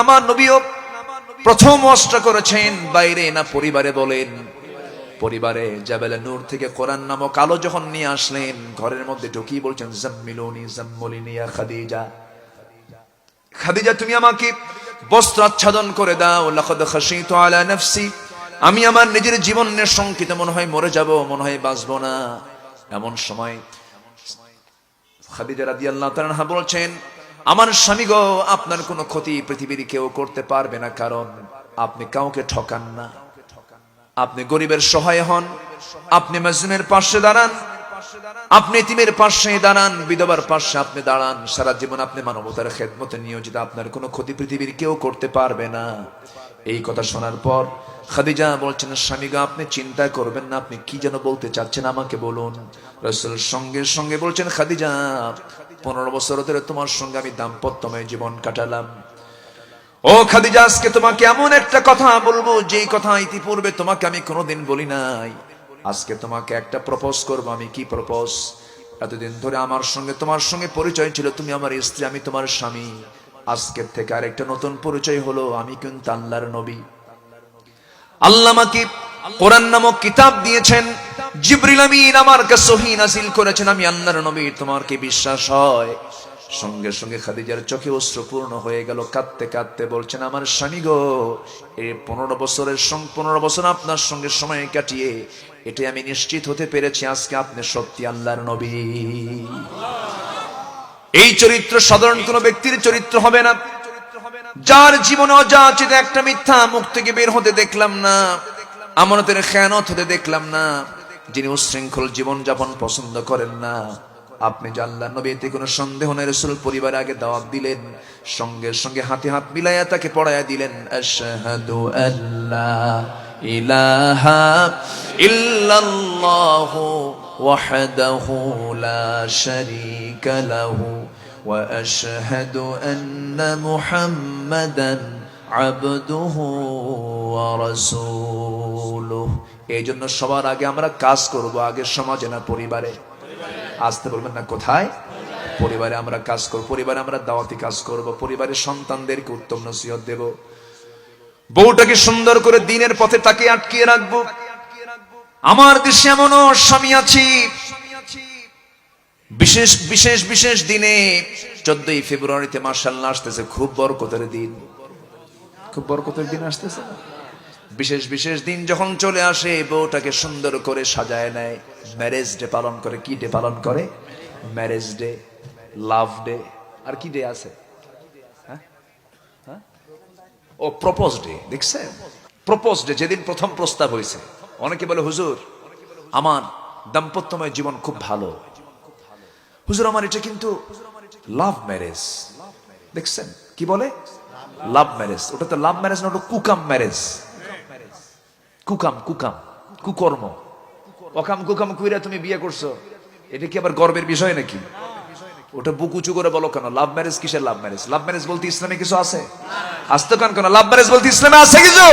আমার নবীও প্রথম অস্ত্র করেছেন বাইরে না পরিবারে বলেন? পরিবারে জাবালে নূর থেকে কোরআন নামক আলো যখন নিয়ে আসলেন, ঘরের মধ্যে ঢুকিয়ে বলছেন, জাম্মিলুনি জাম্মুলিনি ইয়া খাদিজা, খাদিজা তুমি আমাকে বস্ত্র আচ্ছাদন করে দাও। লাকাদ খাশিতু আলা নাফসি, আমি আমার নিজের জীবনের শঙ্কিত, মনে হয় মরে যাব, মনে হয় বাঁচবো না। এমন সময় খাদিজা রাদিয়াল্লাহু তাআলা বলছেন, আমার স্বামী গো, আপনার কোনো ক্ষতি পৃথিবীর কেউ করতে পারবে না, কারণ আপনি কাউকে ঠকান না, আপনি গরিবের সহায় হন, আপনি মাজলুমের পাশে দাঁড়ান, আপনি এতিমের পাশে দাঁড়ান, বিধবার পাশে আপনি দাঁড়ান, সারা জীবন আপনি মানবতার খেদমতে নিয়োজিত, আপনার কোনো ক্ষতি পৃথিবীর কেউ করতে পারবে না। এই কথা শোনার পর খাদিজা বলছেন, স্বামী গো, আপনি চিন্তা করবেন না, আপনি কি যেন বলতে চাচ্ছেন আমাকে বলুন। রাসূল সঙ্গে সঙ্গে বলছেন, খাদিজা 15 বছর ধরে তোমার সঙ্গে আমি দাম্পত্যময় জীবন কাটালাম। ও খাদিজা, আজকে তোমাকে এমন একটা কথা বলবো যেই কথা ইতিপূর্বে তোমাকে আমি কোনোদিন বলি নাই। আজকে তোমাকে একটা প্রপোজ করবো। আমি কি প্রপোজ? এতদিন ধরে আমার সঙ্গে তোমার সঙ্গে পরিচয় ছিল, তুমি আমার স্ত্রী, আমি তোমার স্বামী। আজকের থেকে আরেকটা নতুন পরিচয় হলো, আমি কিন্তু আল্লাহর নবী। আল্লাহ আমাকে কোরআন নামক কিতাব দিয়েছেন, জিবরিল আমিন আমার কাছে ওহী নাযিল করেছেন, আমি আল্লাহর নবী। তোমার কি বিশ্বাস হয়? সঙ্গে সঙ্গে খাদিজার চোখে অশ্রুপূর্ণ হয়ে গেল, কাঁদতে কাঁদতে বলছেন, আমার স্বামী গো, এই 15 বছর আপনার সঙ্গে সময় কাটিয়ে এটাই আমি নিশ্চিত হতে পেরেছি, আজকে আপনি সত্যি আল্লাহর নবী। এই চরিত্র সাধারণ কোন ব্যক্তির চরিত্র হবে না, যার জীবনে অযাচিত একটা মিথ্যা মুখ থেকে বের হতে দেখলাম না, আমানতের খেয়ানত হতে দেখলাম না, যিনি উশৃঙ্খল জীবন যাপন পছন্দ করেন না। আপনি যে আল্লাহর নবী, এতে কোনো সন্দেহ নেই। রাসূল পরিবারে আগে দাওয়াত দিলেন, সঙ্গে সঙ্গে হাতে হাত মিলাইয়া তাকে পড়াইয়া দিলেন, আশহাদু আল্লা ইলাহা ইল্লাল্লাহু ওয়াহদাহু লা শারীকা লাহু ওয়া আশহাদু আন্না মুহাম্মাদান আবদুহু ওয়া রাসূলুহু। এই জন্য সবার আগে আমরা কাজ করব, আগে সমাজে না পরিবারে। আসতে বলবেন না, কোথায়? পরিবারে আমরা কাজ করব, পরিবারে আমরা দাওয়াতি কাজ করব, পরিবারের সন্তানদেরকে উত্তম নসিহত দেব, বউটাকে সুন্দর করে দিনের পথে তাকে আটকিয়ে রাখবো। আমার দেশে এমনও স্বামী আছি, বিশেষ বিশেষ বিশেষ দিনে 14ই ফেব্রুয়ারিতে মাশাআল্লাহ আসতেছে, খুব বরকতের দিন, খুব বরকতের দিন আসতেছে। বিশেষ বিশেষ দিন যখন চলে আসে, বউটাকে সুন্দর করে সাজায় নেয়, ম্যারেজ ডে পালন করে। কি ডে পালন করে? ম্যারেজ ডে, লাভ ডে, আর কি ডে আছে? ও প্রপোজ ডে। দেখছেন, প্রপোজ ডে, যেদিন প্রথম প্রস্তাব হয়েছে। অনেকে বলে, হুজুর আমার দাম্পত্যময় জীবন খুব ভালো, হুজুর আমার এটা কিন্তু লাভ ম্যারেজ। দেখছেন কি বলে? Love marriage. ওটা তো লাভ ম্যারেজ না, ওটা কুকাম ম্যারেজ। কুকাম, কুকাম, কুকর্ম, অকাম কুকাম কইরা তুমি বিয়ে করছো, এটা কি আবার গর্বের বিষয় নাকি? ওটা বুক উঁচু করে বলো কেন? লাভ ম্যারেজ কিসের লাভ ম্যারেজ? লাভ ম্যারেজ বলতে ইসলামে কিছু আছে? আসতে কান কেন? লাভ ম্যারেজ বলতে ইসলামে আছে কিছু?